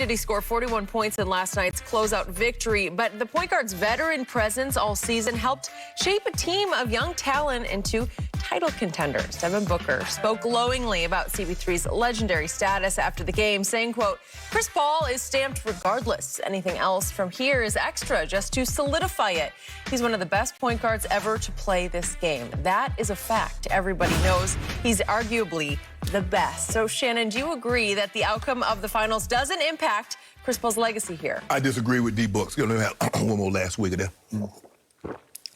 did he score 41 points in last night's closeout victory, but the point guard's veteran presence all season helped shape a team of young talent into title contenders. Devin Booker spoke glowingly about CP3's legendary status after the game, saying, quote, "Chris Paul is stamped regardless. Anything else from here is extra just to solidify it. He's one of the best point guards ever to play this game. That is a fact. Everybody knows he's arguably the best." So, Shannon, do you agree that the outcome of the finals doesn't impact Chris Paul's legacy here? I disagree with D-Books. You know, have one more last week of that.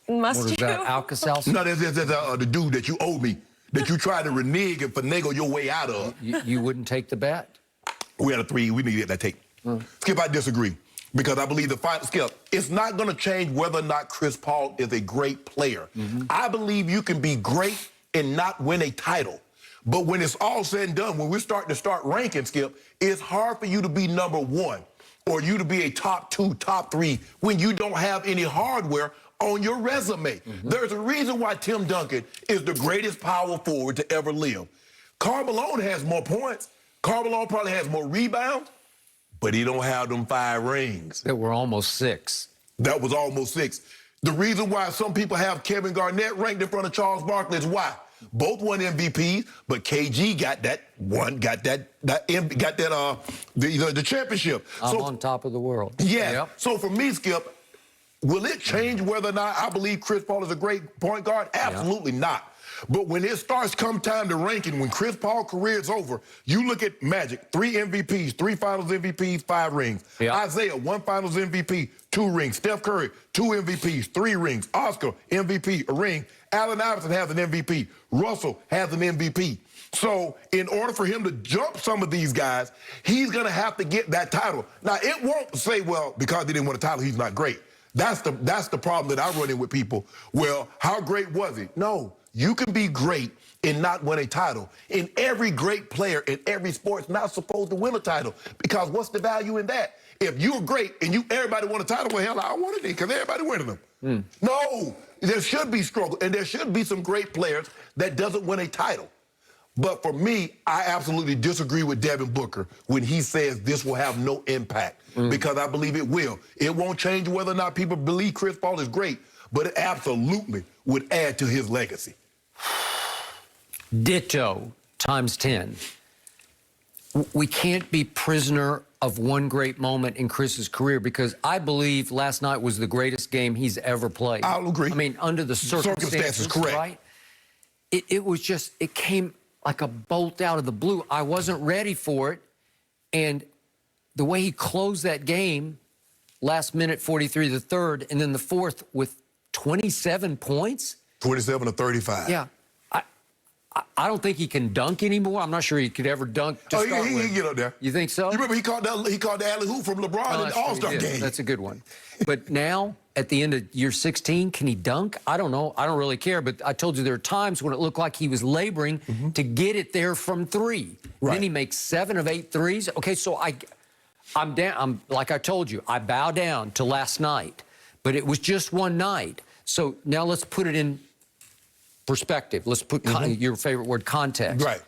Must what is you? that, Alka-Seltzer? No, that's the dude that you owe me, that you tried to renege and finagle your way out of. You wouldn't take the bet? We had a 3. We need to get that tape. Skip, I disagree. Because I believe the final, Skip, it's not going to change whether or not Chris Paul is a great player. I believe you can be great and not win a title. But when it's all said and done, when we're starting to start ranking, Skip, it's hard for you to be number 1 or you to be a top 2, top 3 when you don't have any hardware on your resume. There's a reason why Tim Duncan is the greatest power forward to ever live. Karl Malone has more points. Karl Malone probably has more rebounds, but he don't have them 5 rings. That were almost 6. That was almost 6. The reason why some people have Kevin Garnett ranked in front of Charles Barkley is why? Both won MVPs, but KG got that the championship. I'm on top of the world. Yeah. Yep. So for me, Skip, will it change whether or not I believe Chris Paul is a great point guard? Absolutely not. But when it starts come time to ranking, when Chris Paul's career is over, you look at Magic, 3 MVPs, 3 Finals MVPs, 5 rings. Isaiah, 1 Finals MVP, 2 rings. Steph Curry, 2 MVPs, 3 rings. Oscar, MVP, a ring. Allen Iverson has an MVP. Russell has an MVP. So in order for him to jump some of these guys, he's going to have to get that title. Now, it won't say, well, because he didn't win a title, he's not great. That's the problem that I run in with people. Well, how great was he? No. You can be great and not win a title. And every great player in every sport's not supposed to win a title, because what's the value in that? If you're great and everybody won a title, well, hell, I wanted it because everybody winning them. No, there should be struggle, and there should be some great players that doesn't win a title. But for me, I absolutely disagree with Devin Booker when he says this will have no impact, because I believe it will. It won't change whether or not people believe Chris Paul is great, but it absolutely would add to his legacy. Ditto times 10. We can't be prisoner of one great moment in Chris's career, because I believe last night was the greatest game he's ever played. I'll agree. I mean, under the circumstances, correct. Right? It was just, it came like a bolt out of the blue. I wasn't ready for it. And the way he closed that game, last minute 43, the third, and then the fourth with 27 points. 27 to 35. Yeah. I don't think he can dunk anymore. I'm not sure he could ever dunk to start with. He can get up there. You think so? You remember he caught the alley-oop from LeBron in the All-Star game. That's a good one. But now, at the end of year 16, can he dunk? I don't know. I don't really care. But I told you there are times when it looked like he was laboring to get it there from 3. Right. Then he makes 7 of 8 threes. Okay, so I'm down. Like I told you, I bow down to last night. But it was just one night. So now let's put it in perspective. Let's put your favorite word, context. Right.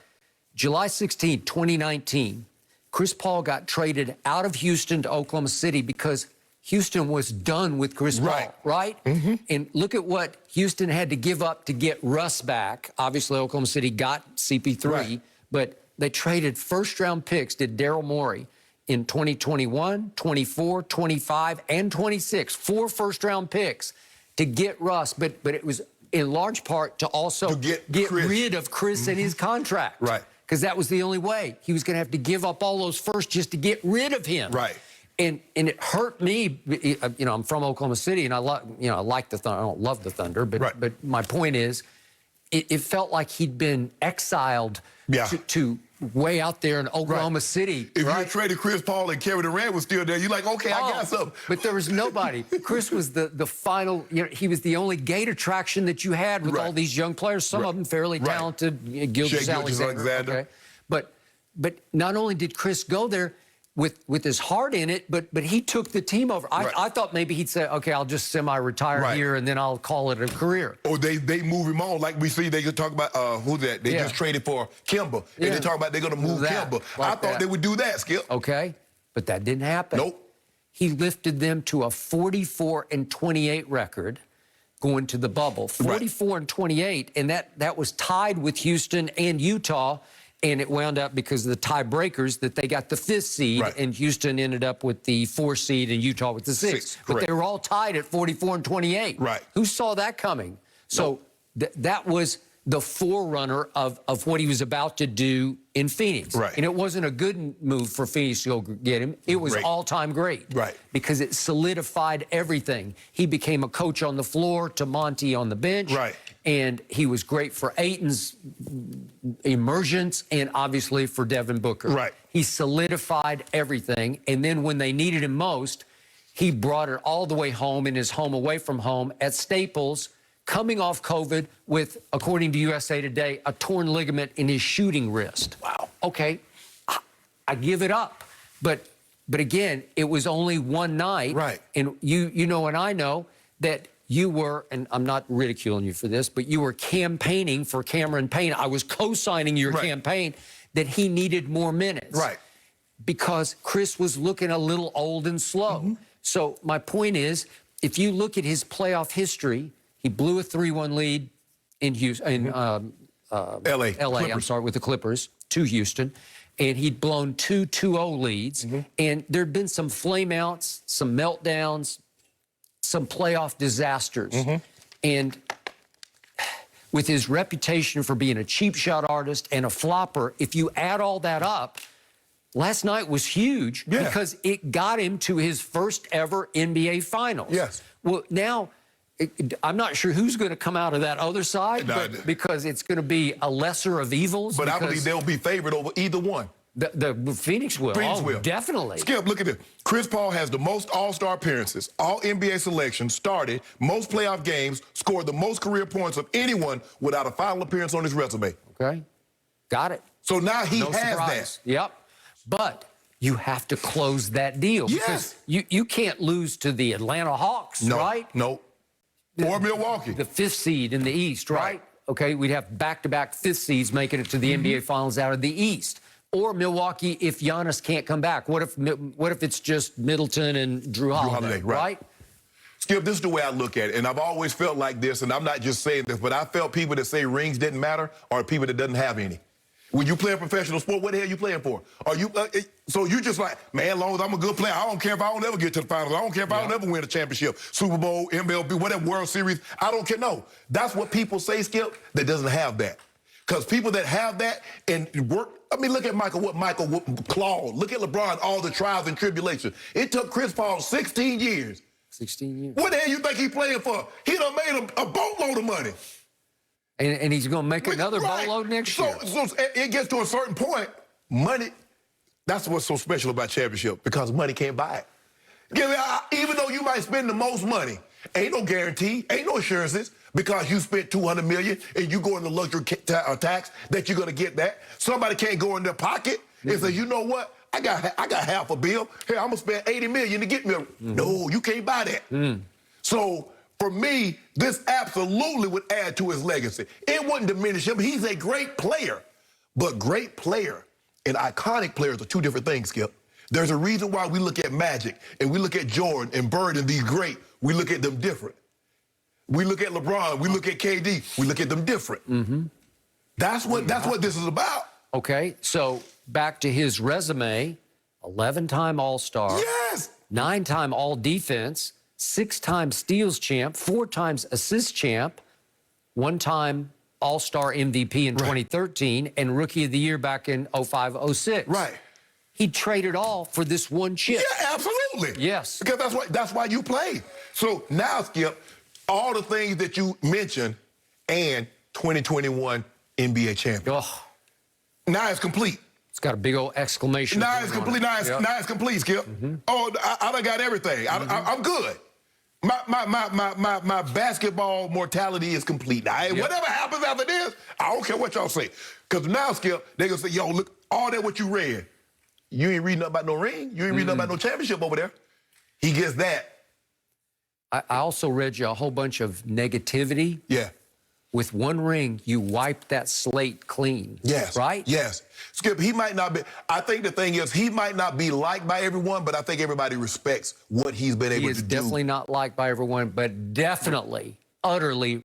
July 16, 2019, Chris Paul got traded out of Houston to Oklahoma City because Houston was done with Chris Paul, right? And look at what Houston had to give up to get Russ back. Obviously, Oklahoma City got CP3, but they traded first-round picks, did Daryl Morey, in 2021, 24, 25, and 26. 4 first-round picks to get Russ, but it was in large part to also get rid of Chris and his contract. Right. Because that was the only way. He was going to have to give up all those first just to get rid of him. Right. And it hurt me. You know, I'm from Oklahoma City, and I like the Thunder. I don't love the Thunder, but my point is, it felt like he'd been exiled to way out there in Oklahoma City. If you traded Chris Paul and Kevin Durant was still there, you're like, okay, I got something. But there was nobody. Chris was the final, he was the only gate attraction that you had with all these young players, some of them fairly talented, Gilgeous-Alexander. Okay. But not only did Chris go there with his heart in it, but he took the team over. I thought maybe he'd say, okay, I'll just semi-retire here and then I'll call it a career. Or they move him on, like we see they could talk about, who's that? They just traded for Kemba. And they talk about they're going to move Kemba. I thought they would do that, Skip. Okay. but that didn't happen. Nope. He lifted them to a 44-28 record going to the bubble. 44-28, and that was tied with Houston and Utah, and it wound up because of the tiebreakers that they got the 5th seed, and Houston ended up with the 4th seed and Utah with the 6th. But they were all tied at 44-28. Right. Who saw that coming? So that was the forerunner of what he was about to do in Phoenix. Right. And it wasn't a good move for Phoenix to go get him. It was all-time great. Right. Because it solidified everything. He became a coach on the floor to Monty on the bench. Right. And he was great for Ayton's emergence and obviously for Devin Booker. Right. He solidified everything. And then when they needed him most, he brought it all the way home in his home away from home at Staples, coming off COVID with, according to USA Today, a torn ligament in his shooting wrist. Wow. Okay, I give it up. But again, it was only one night. Right. And you know and I know that you were, and I'm not ridiculing you for this, but you were campaigning for Cameron Payne. I was co-signing your campaign that he needed more minutes. Right. Because Chris was looking a little old and slow. So my point is, if you look at his playoff history, he blew a 3-1 lead in Houston, L.A. I'm sorry, with the Clippers to Houston, and he'd blown 2 2-0 leads, and there'd been some flameouts, some meltdowns, some playoff disasters, and with his reputation for being a cheap shot artist and a flopper, if you add all that up, last night was huge because it got him to his first ever NBA Finals. Yes. Well, now, I'm not sure who's going to come out of that other side, because it's going to be a lesser of evils. But I believe they'll be favored over either one. The Phoenix will. Phoenix will. Definitely. Skip, look at this. Chris Paul has the most all-star appearances, all NBA selections, started, most playoff games, scored the most career points of anyone without a final appearance on his resume. Okay. Got it. So now he No has surprise. that. Yep. But you have to close that deal. Yes. Because you can't lose to the Atlanta Hawks, right? No. Or Milwaukee. The 5th seed in the East, right? Okay, we'd have back-to-back 5th seeds making it to the NBA Finals out of the East. Or Milwaukee if Giannis can't come back. What if it's just Middleton and Drew Holiday, right? Skip, this is the way I look at it, and I've always felt like this, and I'm not just saying this, but I felt people that say rings didn't matter are people that doesn't have any. When you play a professional sport, what the hell are you playing for? Are you so you just like, man, as long as I'm a good player, I don't care if I don't ever get to the finals. I don't care if I don't ever win a championship, Super Bowl, MLB, whatever, World Series. I don't care. No, that's what people say, Skip, that doesn't have that. Because people that have that and work, I mean, look at Michael Claude. Look at LeBron, all the trials and tribulations. It took Chris Paul 16 years. 16 years. What the hell you think he's playing for? He done made a boatload of money. And he's going to make another boatload next year. So it gets to a certain point, money, that's what's so special about championship, because money can't buy it. Even though you might spend the most money, ain't no guarantee, ain't no assurances, because you spent $200 million and you go in the luxury tax that you're going to get that. Somebody can't go in their pocket and say, you know what? I got half a bill. Here, I'm going to spend $80 million to get me No, you can't buy that. So for me, this absolutely would add to his legacy. It wouldn't diminish him. He's a great player. But great player and iconic players are two different things, Skip. There's a reason why we look at Magic and we look at Jordan and Bird and these great. We look at them different. We look at LeBron, we look at KD, we look at them different. That's what this is about. Okay, so back to his resume, 11-time All-Star. Yes! 9-time All-Defense, 6-time Steals champ, 4 times assist champ, 1-time All-Star MVP in 2013, and Rookie of the Year back in 05-06. Right. He traded all for this one chip. Yeah, absolutely. Yes. Because that's why you played. So now, Skip, all the things that you mentioned and 2021 NBA champion. Oh. Now it's complete. It's got a big old exclamation. Now it's complete. Now it's complete, Skip. Oh, I done got everything. I'm good. My basketball mortality is complete. Now, whatever happens after this, I don't care what y'all say. Because now, Skip, they gonna say, yo, look, all that what you read, you ain't reading nothing about no ring. You ain't reading nothing about no championship over there. He gets that. I also read you a whole bunch of negativity. Yeah. With one ring, you wiped that slate clean. Yes. Right? Yes. Skip, he might not be, I think the thing is, he might not be liked by everyone, but I think everybody respects what he's been able to do. He is definitely not liked by everyone, but definitely, utterly